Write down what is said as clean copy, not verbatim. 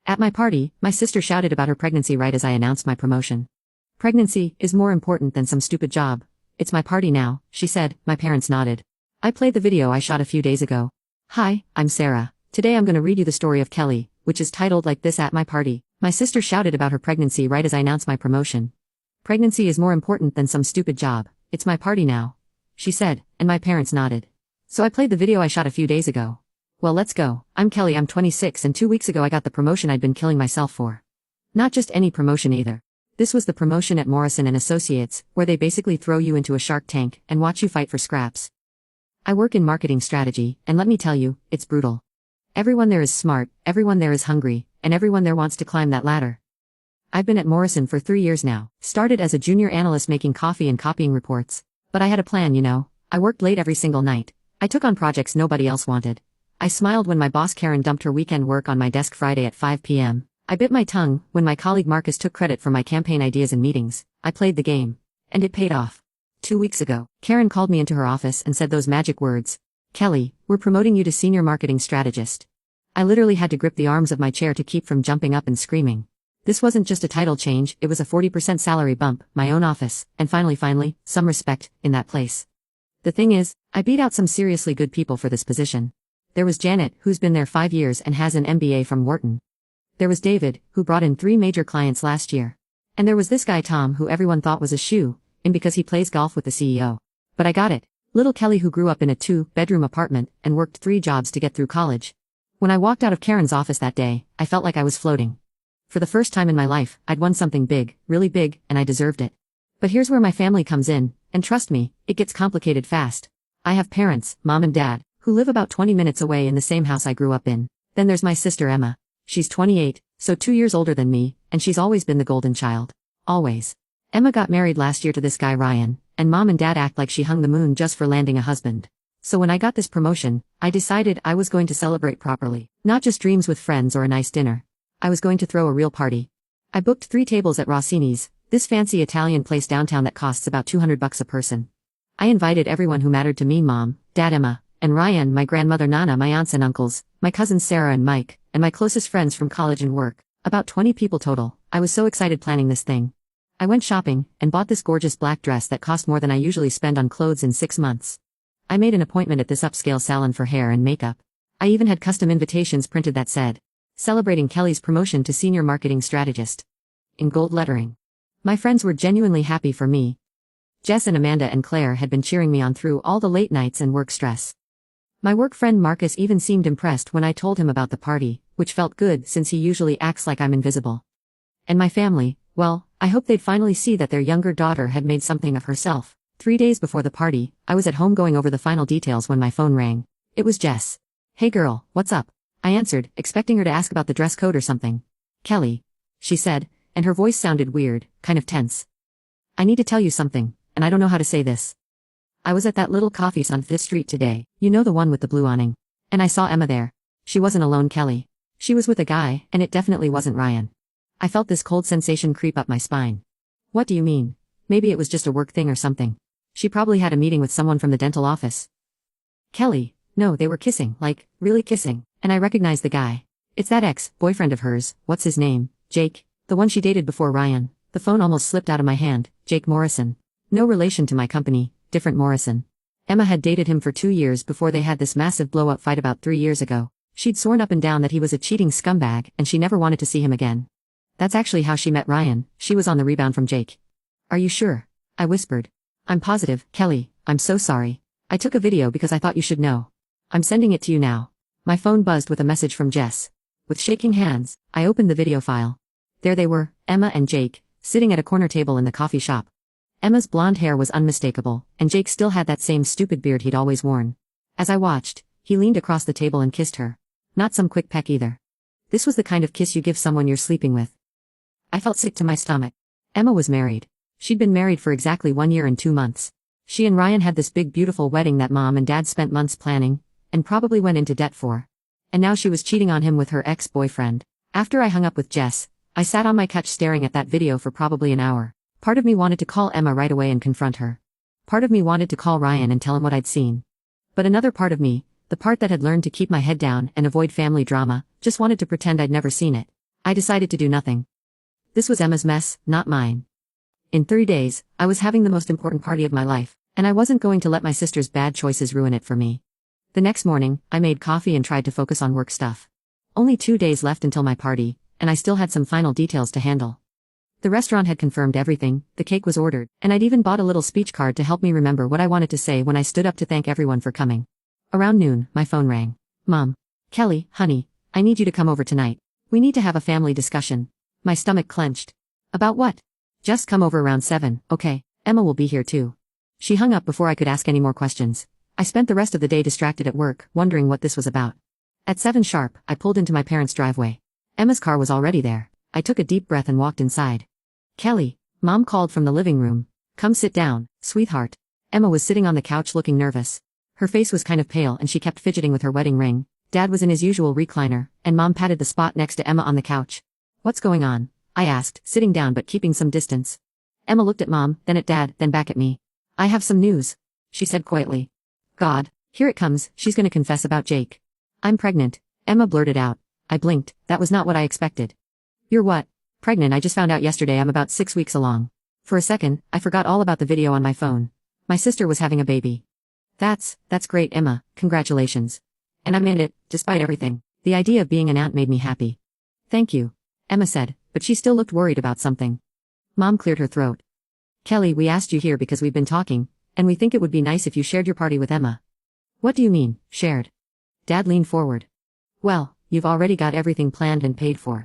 At my party, my sister shouted about her pregnancy right as I announced my promotion. Pregnancy is more important than some stupid job. It's my party now, she said. My parents nodded. I played the video I shot a few days ago. Hi, I'm Sarah. Today I'm gonna read you the story of Kelly, which is titled like this: At my party, my sister shouted about her pregnancy right as I announced my promotion. Pregnancy is more important than some stupid job. It's my party now, she said, and my parents nodded. So I played the video I shot a few days ago. Well, let's go. I'm Kelly, I'm 26, and 2 weeks ago I got the promotion I'd been killing myself for. Not just any promotion either. This was the promotion at Morrison & Associates, where they basically throw you into a shark tank and watch you fight for scraps. I work in marketing strategy, and let me tell you, it's brutal. Everyone there is smart, everyone there is hungry, and everyone there wants to climb that ladder. I've been at Morrison for 3 years now. Started as a junior analyst making coffee and copying reports. But I had a plan, you know. I worked late every single night. I took on projects nobody else wanted. I smiled when my boss Karen dumped her weekend work on my desk Friday at 5 p.m. I bit my tongue when my colleague Marcus took credit for my campaign ideas in meetings. I played the game. And it paid off. 2 weeks ago, Karen called me into her office and said those magic words. Kelly, we're promoting you to senior marketing strategist. I literally had to grip the arms of my chair to keep from jumping up and screaming. This wasn't just a title change, it was a 40% salary bump, my own office, and finally, some respect in that place. The thing is, I beat out some seriously good people for this position. There was Janet, who's been there 5 years and has an MBA from Wharton. There was David, who brought in 3 major clients last year. And there was this guy Tom, who everyone thought was a shoo-in because he plays golf with the CEO. But I got it. Little Kelly, who grew up in a 2-bedroom apartment and worked 3 jobs to get through college. When I walked out of Karen's office that day, I felt like I was floating. For the first time in my life, I'd won something big, really big, and I deserved it. But here's where my family comes in, and trust me, it gets complicated fast. I have parents, mom and dad, who live about 20 minutes away in the same house I grew up in. Then there's my sister Emma. She's 28, so 2 years older than me, and she's always been the golden child. Always. Emma got married last year to this guy Ryan, and mom and dad act like she hung the moon just for landing a husband. So when I got this promotion, I decided I was going to celebrate properly. Not just dreams with friends or a nice dinner. I was going to throw a real party. I booked 3 tables at Rossini's, this fancy Italian place downtown that costs about $200 a person. I invited everyone who mattered to me: mom, dad, Emma, and Ryan, my grandmother Nana, my aunts and uncles, my cousins Sarah and Mike, and my closest friends from college and work. About 20 people total. I was so excited planning this thing. I went shopping and bought this gorgeous black dress that cost more than I usually spend on clothes in 6 months. I made an appointment at this upscale salon for hair and makeup. I even had custom invitations printed that said, "Celebrating Kelly's promotion to senior marketing strategist," in gold lettering. My friends were genuinely happy for me. Jess and Amanda and Claire had been cheering me on through all the late nights and work stress. My work friend Marcus even seemed impressed when I told him about the party, which felt good since he usually acts like I'm invisible. And my family, well, I hoped they'd finally see that their younger daughter had made something of herself. 3 days before the party, I was at home going over the final details when my phone rang. It was Jess. "Hey girl, what's up?" I answered, expecting her to ask about the dress code or something. "Kelly," she said, and her voice sounded weird, kind of tense. "I need to tell you something, and I don't know how to say this. I was at that little coffee on 5th Street today, you know, the one with the blue awning. And I saw Emma there. She wasn't alone, Kelly. She was with a guy, and it definitely wasn't Ryan." I felt this cold sensation creep up my spine. "What do you mean? Maybe it was just a work thing or something. She probably had a meeting with someone from the dental office." "Kelly, no, they were kissing, like, really kissing, and I recognized the guy. It's that ex-boyfriend of hers, what's his name, Jake, the one she dated before Ryan." The phone almost slipped out of my hand. Jake Morrison. No relation to my company, different Morrison. Emma had dated him for 2 years before they had this massive blow-up fight about 3 years ago. She'd sworn up and down that he was a cheating scumbag and she never wanted to see him again. That's actually how she met Ryan. She was on the rebound from Jake. "Are you sure?" I whispered. "I'm positive, Kelly. I'm so sorry. I took a video because I thought you should know. I'm sending it to you now." My phone buzzed with a message from Jess. With shaking hands, I opened the video file. There they were, Emma and Jake, sitting at a corner table in the coffee shop. Emma's blonde hair was unmistakable, and Jake still had that same stupid beard he'd always worn. As I watched, he leaned across the table and kissed her. Not some quick peck either. This was the kind of kiss you give someone you're sleeping with. I felt sick to my stomach. Emma was married. She'd been married for exactly 1 year and 2 months. She and Ryan had this big beautiful wedding that mom and dad spent months planning, and probably went into debt for. And now she was cheating on him with her ex-boyfriend. After I hung up with Jess, I sat on my couch staring at that video for probably an hour. Part of me wanted to call Emma right away and confront her. Part of me wanted to call Ryan and tell him what I'd seen. But another part of me, the part that had learned to keep my head down and avoid family drama, just wanted to pretend I'd never seen it. I decided to do nothing. This was Emma's mess, not mine. In 3 days, I was having the most important party of my life, and I wasn't going to let my sister's bad choices ruin it for me. The next morning, I made coffee and tried to focus on work stuff. Only 2 days left until my party, and I still had some final details to handle. The restaurant had confirmed everything, the cake was ordered, and I'd even bought a little speech card to help me remember what I wanted to say when I stood up to thank everyone for coming. Around noon, my phone rang. Mom. Kelly, honey, I need you to come over tonight. We need to have a family discussion. My stomach clenched. About what? Just come over around 7, okay? Emma will be here too. She hung up before I could ask any more questions. I spent the rest of the day distracted at work, wondering what this was about. At 7 sharp, I pulled into my parents' driveway. Emma's car was already there. I took a deep breath and walked inside. Kelly, Mom called from the living room. Come sit down, sweetheart. Emma was sitting on the couch looking nervous. Her face was kind of pale and she kept fidgeting with her wedding ring. Dad was in his usual recliner, and Mom patted the spot next to Emma on the couch. What's going on? I asked, sitting down but keeping some distance. Emma looked at Mom, then at Dad, then back at me. I have some news, she said quietly. God, here it comes, she's gonna confess about Jake. I'm pregnant, Emma blurted out. I blinked, that was not what I expected. You're what? Pregnant? I just found out yesterday I'm about 6 weeks along. For a second, I forgot all about the video on my phone. My sister was having a baby. That's great, Emma, congratulations. And I meant it, despite everything. The idea of being an aunt made me happy. Thank you, Emma said, but she still looked worried about something. Mom cleared her throat. Kelly, we asked you here because we've been talking, and we think it would be nice if you shared your party with Emma. What do you mean, shared? Dad leaned forward. Well, you've already got everything planned and paid for.